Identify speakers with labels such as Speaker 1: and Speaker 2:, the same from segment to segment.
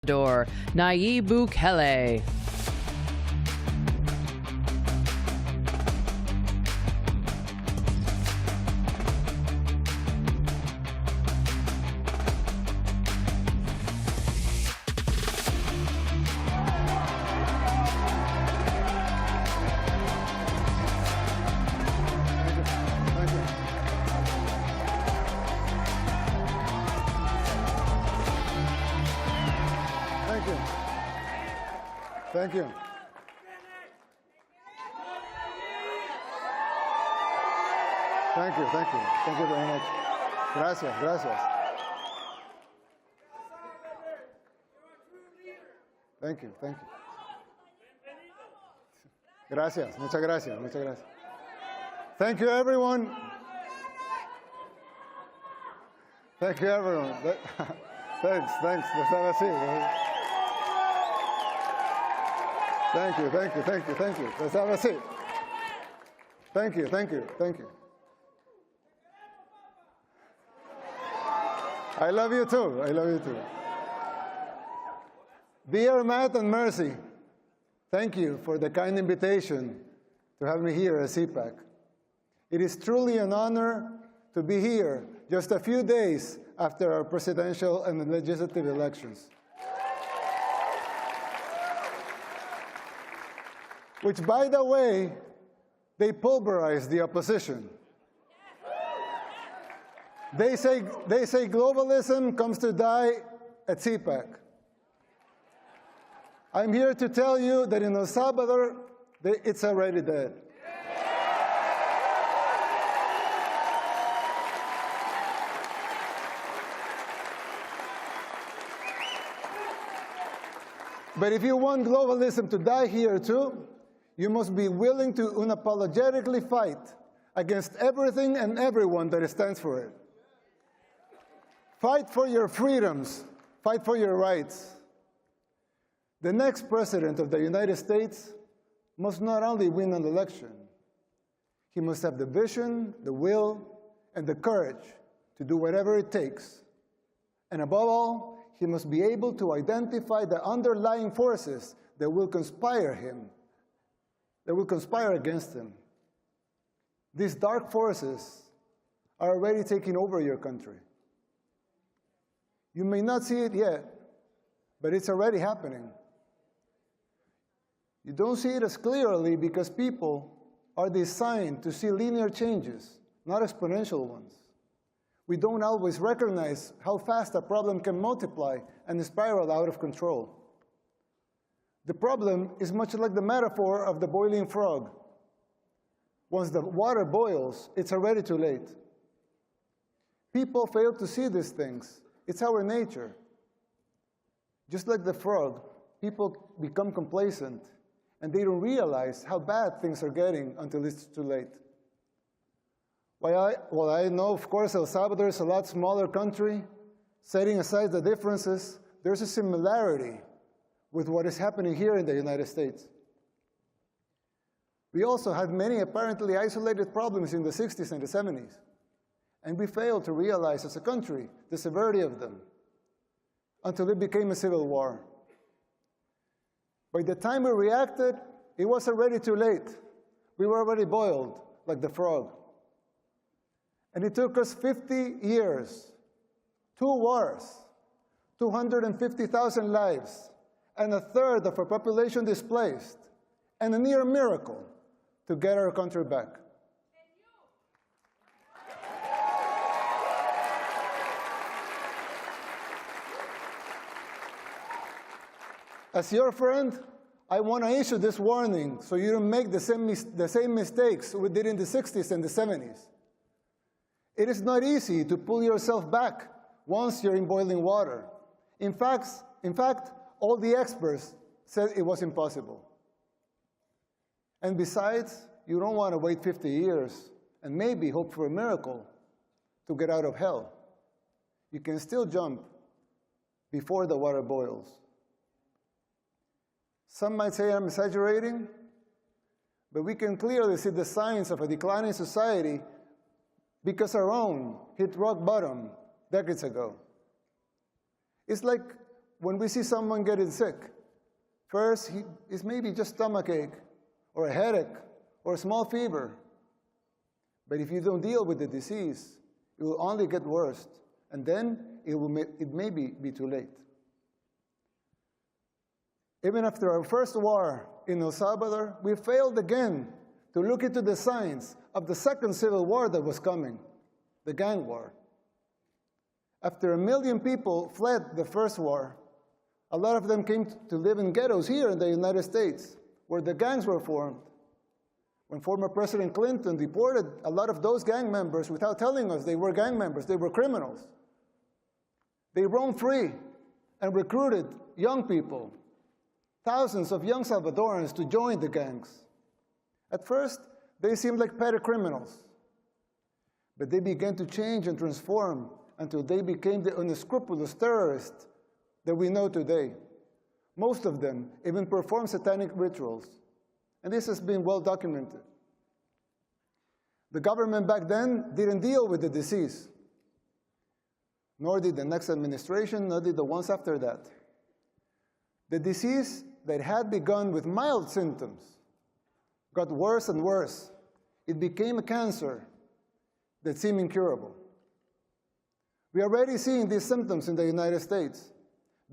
Speaker 1: Salvador, Nayib Bukele.
Speaker 2: Thank you. Thank you, thank you. Thank you very much. Gracias, gracias. Thank you, thank you. Gracias, muchas gracias, muchas gracias. Thank you, everyone. Thank you, everyone. Thanks, thanks. Let's have a seat. Thank you, thank you, thank you, thank you. Let's have a seat. Thank you, thank you, thank you. I love you too, I love you too. Dear Matt and Mercy, thank you for the kind invitation to have me here at CPAC. It is truly an honor to be here just a few days after our presidential and legislative elections, which, by the way, they pulverized the opposition. They say globalism comes to die at CPAC. I'm here to tell you that in El Salvador, it's already dead. But if you want globalism to die here too, you must be willing to unapologetically fight against everything and everyone that stands for it. Fight for your freedoms. Fight for your rights. The next president of the United States must not only win an election, he must have the vision, the will, and the courage to do whatever it takes. And above all, he must be able to identify the underlying forces that will conspire against him. These dark forces are already taking over your country. You may not see it yet, but it's already happening. You don't see it as clearly because people are designed to see linear changes, not exponential ones. We don't always recognize how fast a problem can multiply and spiral out of control. The problem is much like the metaphor of the boiling frog. Once the water boils, it's already too late. People fail to see these things. It's our nature. Just like the frog, people become complacent, and they don't realize how bad things are getting until it's too late. While I know, of course, El Salvador is a lot smaller country, setting aside the differences, there's a similarity with what is happening here in the United States. We also had many apparently isolated problems in the 60s and the 70s, and we failed to realize as a country the severity of them until it became a civil war. By the time we reacted, it was already too late. We were already boiled like the frog. And it took us 50 years, 2 wars, 250,000 lives, and a third of our population displaced, and a near miracle to get our country back. As your friend, I want to issue this warning so you don't make the same mistakes we did in the 60s and the 70s. It is not easy to pull yourself back once you're in boiling water. In fact, all the experts said it was impossible. And besides, you don't want to wait 50 years and maybe hope for a miracle to get out of hell. You can still jump before the water boils. Some might say I'm exaggerating, but we can clearly see the signs of a declining society because our own hit rock bottom decades ago. It's like when we see someone getting sick, first, it's maybe just stomachache, or a headache, or a small fever. But if you don't deal with the disease, it will only get worse, and then it may be too late. Even after our first war in El Salvador, we failed again to look into the signs of the second civil war that was coming, the gang war. After 1 million people fled the first war, a lot of them came to live in ghettos here in the United States, where the gangs were formed. When former President Clinton deported a lot of those gang members without telling us they were gang members, they were criminals. They roamed free and recruited young people, thousands of young Salvadorans, to join the gangs. At first, they seemed like petty criminals, but they began to change and transform until they became the unscrupulous terrorists that we know today. Most of them even perform satanic rituals, and this has been well documented. The government back then didn't deal with the disease, nor did the next administration, nor did the ones after that. The disease that had begun with mild symptoms got worse and worse. It became a cancer that seemed incurable. We are already seeing these symptoms in the United States.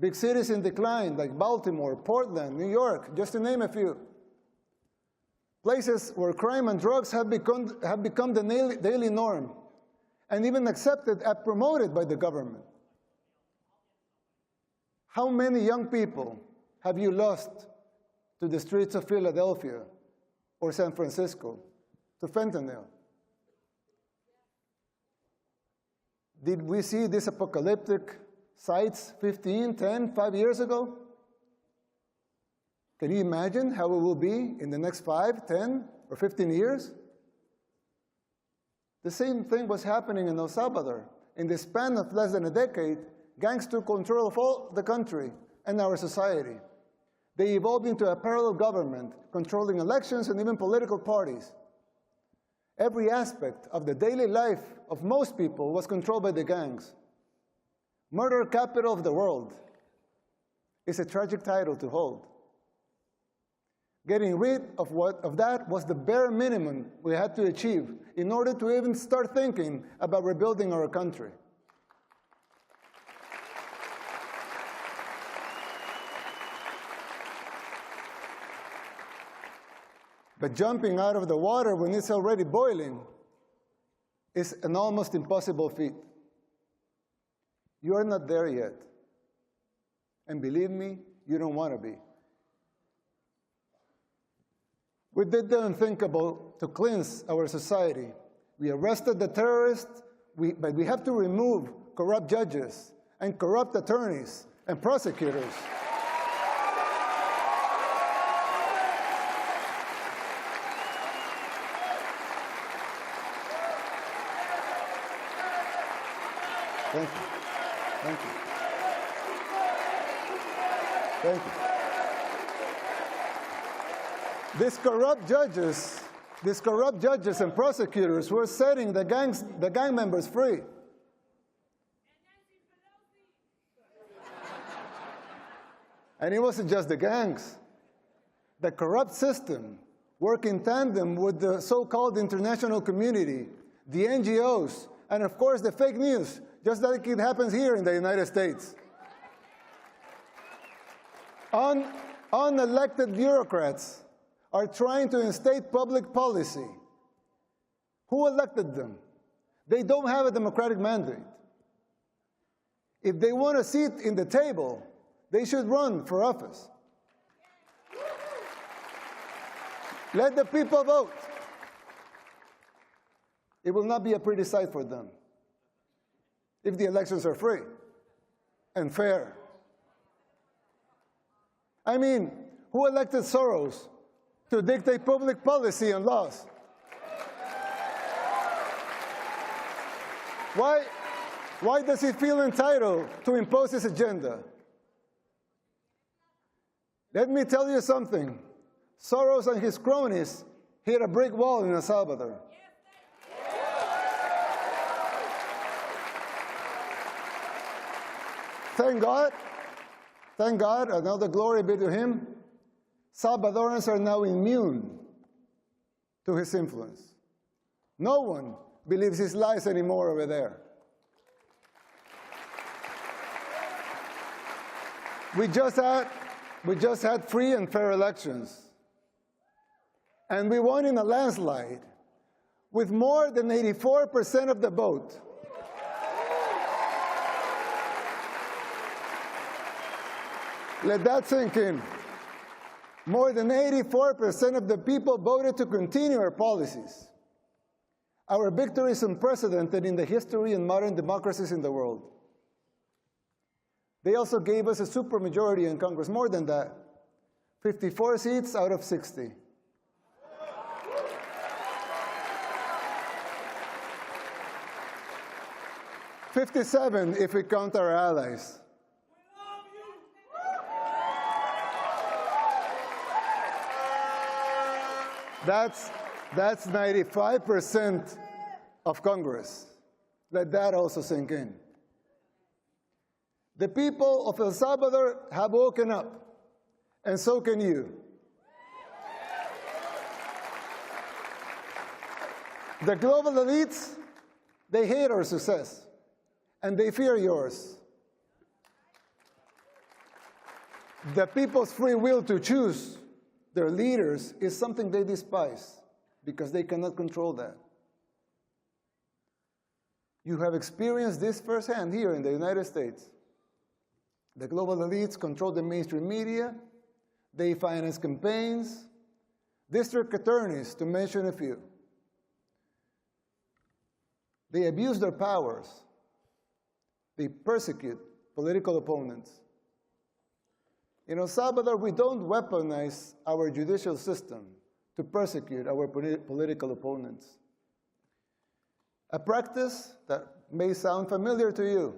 Speaker 2: Big cities in decline, like Baltimore, Portland, New York, just to name a few. Places where crime and drugs have become the daily norm, and even accepted and promoted by the government. How many young people have you lost to the streets of Philadelphia or San Francisco, to fentanyl? Did we see these apocalyptic sights 15, 10, 5 years ago? Can you imagine how it will be in the next 5, 10, or 15 years? The same thing was happening in El Salvador. In the span of less than a decade, gangs took control of all the country and our society. They evolved into a parallel government, controlling elections and even political parties. Every aspect of the daily life of most people was controlled by the gangs. Murder capital of the world is a tragic title to hold. Getting rid of that was the bare minimum we had to achieve in order to even start thinking about rebuilding our country. But jumping out of the water when it's already boiling is an almost impossible feat. You are not there yet. And believe me, you don't want to be. We didn't think about to cleanse our society. We arrested the terrorists, but we have to remove corrupt judges and corrupt attorneys and prosecutors. Thank you. Thank you. Thank you. These corrupt judges and prosecutors were setting the gang members free. And it wasn't just the gangs. The corrupt system worked in tandem with the so-called international community, the NGOs, and of course the fake news, just like it happens here in the United States. Unelected bureaucrats are trying to instate public policy. Who elected them? They don't have a democratic mandate. If they want a seat in the table, they should run for office. Let the people vote. It will not be a pretty sight for them if the elections are free and fair. I mean, who elected Soros to dictate public policy and laws? Why does he feel entitled to impose his agenda? Let me tell you something. Soros and his cronies hit a brick wall in El Salvador. Thank God Thank God, and all the glory be to him, Salvadorans are now immune to his influence. No one believes his lies anymore over there. We just had free and fair elections. And we won in a landslide with more than 84% of the vote. Let that sink in. More than 84% of the people voted to continue our policies. Our victory is unprecedented in the history and modern democracies in the world. They also gave us a supermajority in Congress, more than that, 54 seats out of 60. "57 if we count our allies. That's 95% of Congress. Let that also sink in. The people of El Salvador have woken up, and so can you. The global elites, they hate our success, and they fear yours. The people's free will to choose their leaders is something they despise because they cannot control that. You have experienced this firsthand here in the United States. The global elites control the mainstream media, they finance campaigns, district attorneys, to mention a few. They abuse their powers. They persecute political opponents. In El Salvador, we don't weaponize our judicial system to persecute our political opponents. A practice that may sound familiar to you,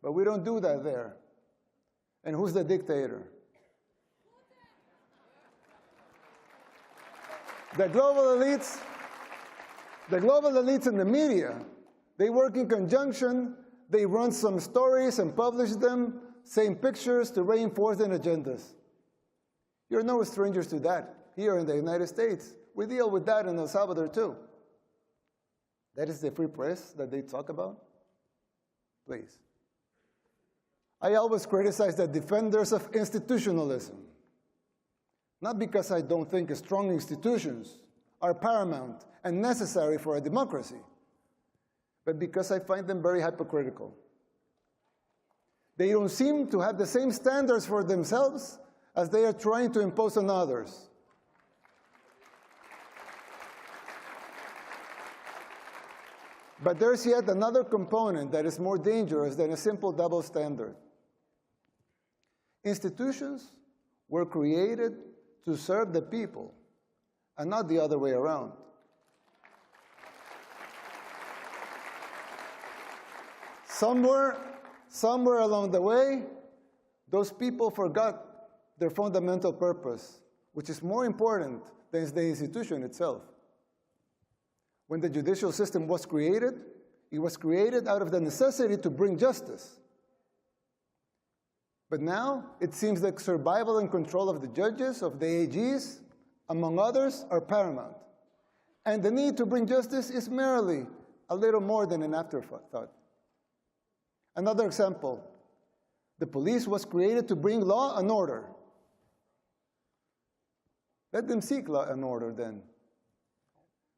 Speaker 2: but we don't do that there. And who's the dictator? The global elites in the media, they work in conjunction, they run some stories and publish them, same pictures to reinforce their agendas. You're no strangers to that here in the United States. We deal with that in El Salvador too. That is the free press that they talk about? Please. I always criticize the defenders of institutionalism, not because I don't think strong institutions are paramount and necessary for a democracy, but because I find them very hypocritical. They don't seem to have the same standards for themselves as they are trying to impose on others. But there's yet another component that is more dangerous than a simple double standard. Institutions were created to serve the people, and not the other way around. Somewhere along the way, those people forgot their fundamental purpose, which is more important than the institution itself. When the judicial system was created, it was created out of the necessity to bring justice. But now, it seems that survival and control of the judges, of the AGs, among others, are paramount. And the need to bring justice is merely a little more than an afterthought. Another example, the police was created to bring law and order. Let them seek law and order then.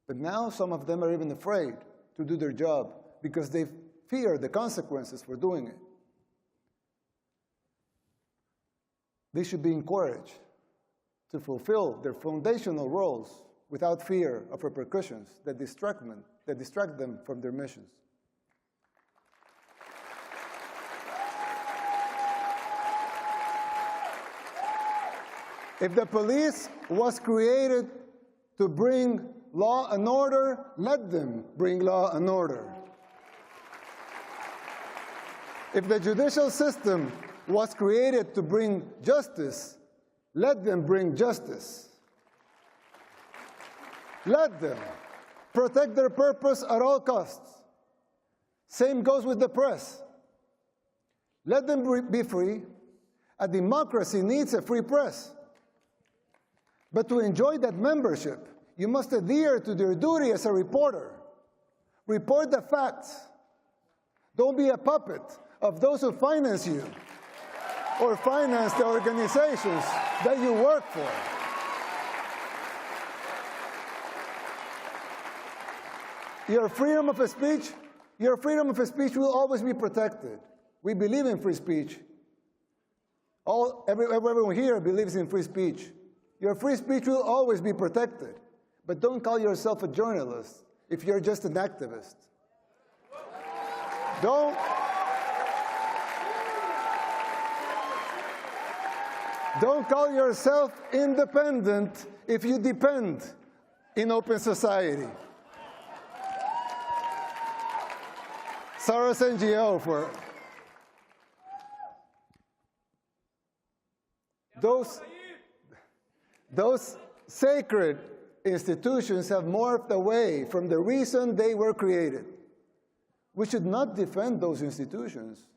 Speaker 2: But now some of them are even afraid to do their job because they fear the consequences for doing it. They should be encouraged to fulfill their foundational roles without fear of repercussions that distract them from their missions. If the police was created to bring law and order, let them bring law and order. If the judicial system was created to bring justice, let them bring justice. Let them protect their purpose at all costs. Same goes with the press. Let them be free, A democracy needs a free press. But to enjoy that membership, you must adhere to your duty as a reporter. Report the facts. Don't be a puppet of those who finance you or finance the organizations that you work for. Your freedom of speech will always be protected. We believe in free speech. Everyone here believes in free speech. Your free speech will always be protected. But don't call yourself a journalist if you're just an activist. Don't call yourself independent if you depend in open society. Soros NGO for those sacred institutions have morphed away from the reason they were created. We should not defend those institutions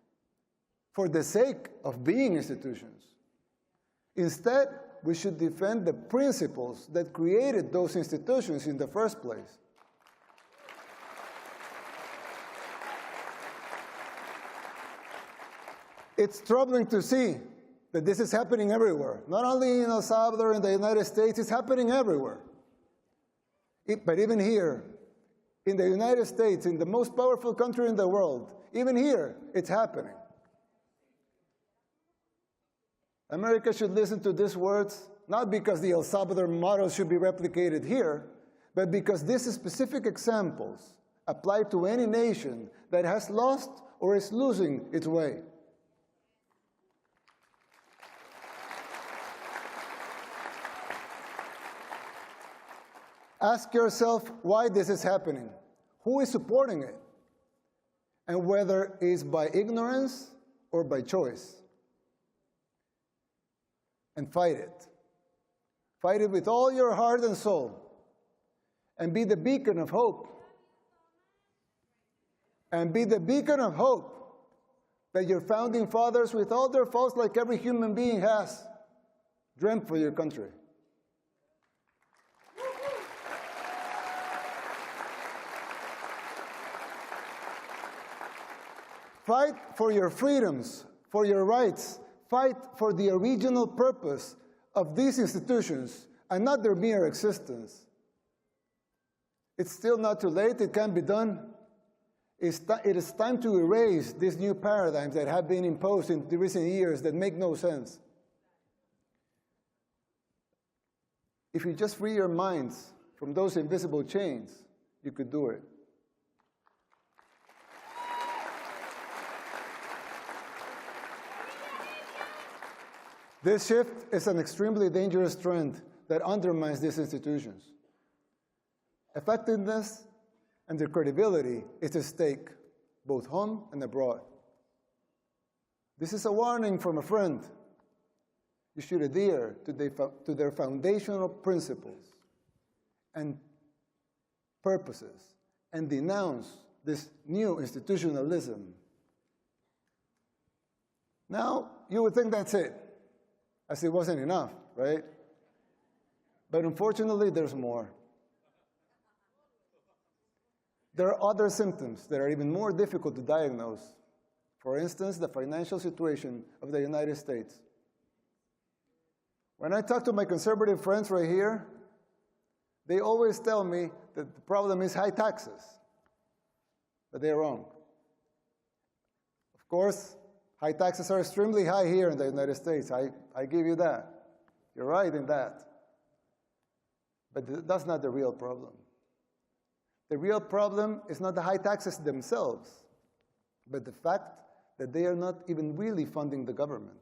Speaker 2: for the sake of being institutions. Instead, we should defend the principles that created those institutions in the first place. It's troubling to see that this is happening everywhere. Not only in El Salvador and the United States, it's happening everywhere. But even here, in the United States, in the most powerful country in the world, even here, it's happening. America should listen to these words, not because the El Salvador model should be replicated here, but because these specific examples apply to any nation that has lost or is losing its way. Ask yourself why this is happening, who is supporting it, and whether it's by ignorance or by choice. And fight it. Fight it with all your heart and soul, and be the beacon of hope. And be the beacon of hope that your founding fathers, with all their faults like every human being has, dreamt for your country. Fight for your freedoms, for your rights. Fight for the original purpose of these institutions and not their mere existence. It's still not too late. It can be done. It is time to erase these new paradigms that have been imposed in the recent years that make no sense. If you just free your minds from those invisible chains, you could do it. This shift is an extremely dangerous trend that undermines these institutions. Effectiveness and their credibility is at stake, both home and abroad. This is a warning from a friend. You should adhere to their foundational principles and purposes and denounce this new institutionalism. Now, you would think that's it. As it wasn't enough, right? But unfortunately, there's more. There are other symptoms that are even more difficult to diagnose. For instance, the financial situation of the United States. When I talk to my conservative friends right here, they always tell me that the problem is high taxes. But they're wrong. Of course, high taxes are extremely high here in the United States. I give you that. You're right in that. But that's not the real problem. The real problem is not the high taxes themselves, but the fact that they are not even really funding the government.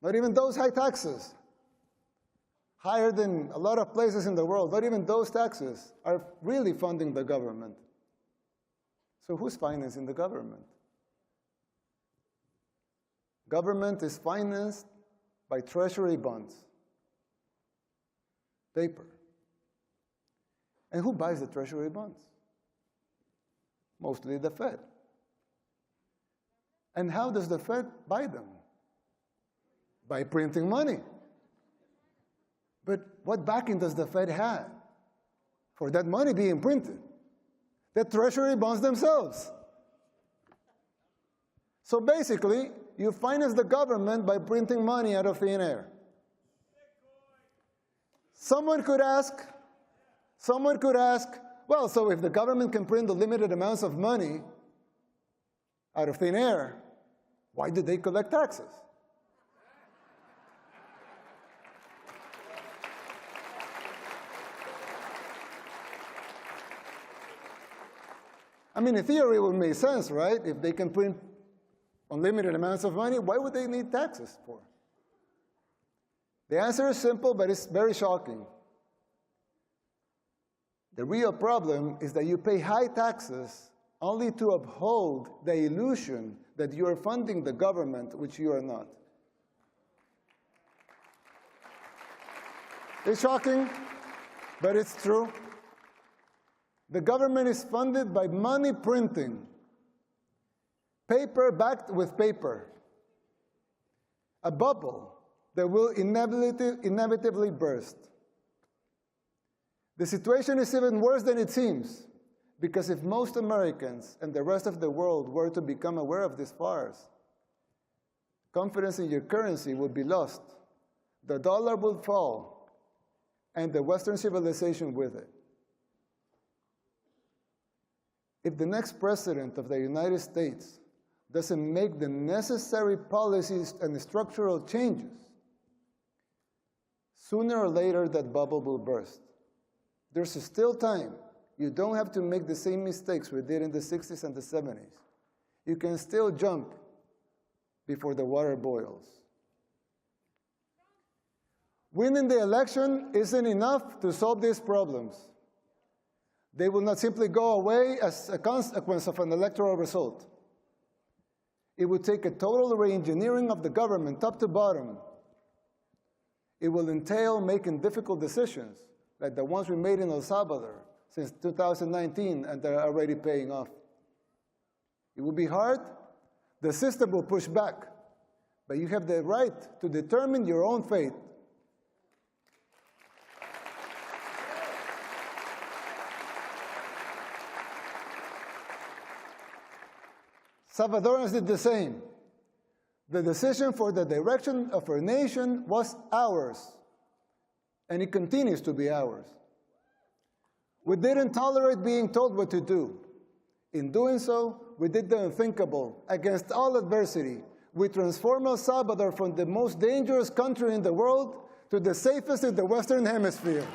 Speaker 2: Not even those high taxes, higher than a lot of places in the world, not even those taxes are really funding the government. So who's financing the government? Government is financed by treasury bonds, paper. And who buys the treasury bonds? Mostly the Fed. And how does the Fed buy them? By printing money. But what backing does the Fed have for that money being printed? The Treasury bonds themselves. So basically, you finance the government by printing money out of thin air. Someone could ask, well, so if the government can print unlimited amounts of money out of thin air, why did they collect taxes? I mean, in theory, it would make sense, right? If they can print unlimited amounts of money, why would they need taxes for? The answer is simple, but it's very shocking. The real problem is that you pay high taxes only to uphold the illusion that you are funding the government, which you are not. It's shocking, but it's true. The government is funded by money printing, paper backed with paper, a bubble that will inevitably burst. The situation is even worse than it seems, because if most Americans and the rest of the world were to become aware of this farce, confidence in your currency would be lost, the dollar would fall, and the Western civilization with it. If the next president of the United States doesn't make the necessary policies and structural changes, sooner or later that bubble will burst. There's still time. You don't have to make the same mistakes we did in the 60s and the 70s. You can still jump before the water boils. Winning the election isn't enough to solve these problems. They will not simply go away as a consequence of an electoral result. It would take a total re-engineering of the government, top to bottom. It will entail making difficult decisions, like the ones we made in El Salvador since 2019, and they're already paying off. It will be hard. The system will push back, but you have the right to determine your own fate. Salvadorans did the same. The decision for the direction of our nation was ours, and it continues to be ours. We didn't tolerate being told what to do. In doing so, we did the unthinkable. Against all adversity, we transformed El Salvador from the most dangerous country in the world to the safest in the Western Hemisphere.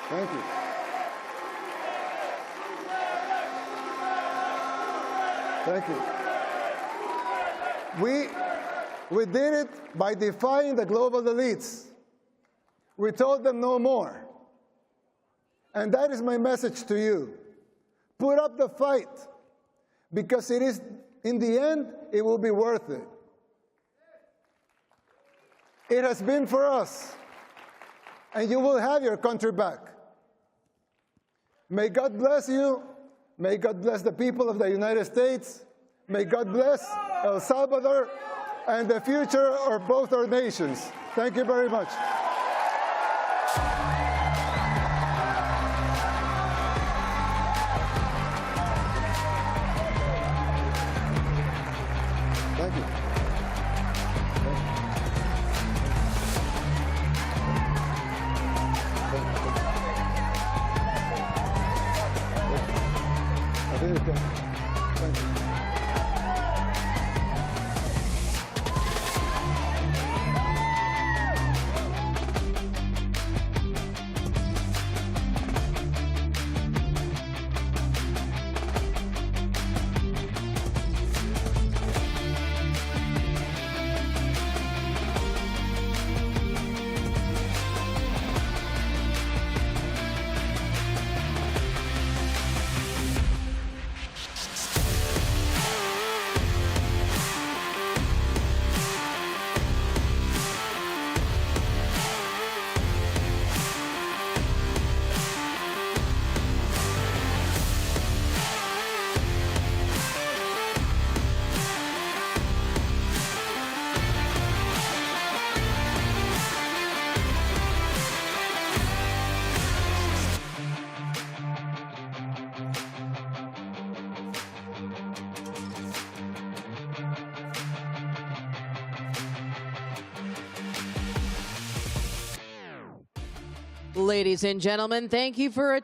Speaker 2: Thank you. Thank you. We did it by defying the global elites. We told them no more. And that is my message to you. Put up the fight, because it is, in the end, it will be worth it. It has been for us, and you will have your country back. May God bless you. May God bless the people of the United States. May God bless El Salvador and the future of both our nations. Thank you very much. Thank you.
Speaker 1: Ladies and gentlemen, thank you for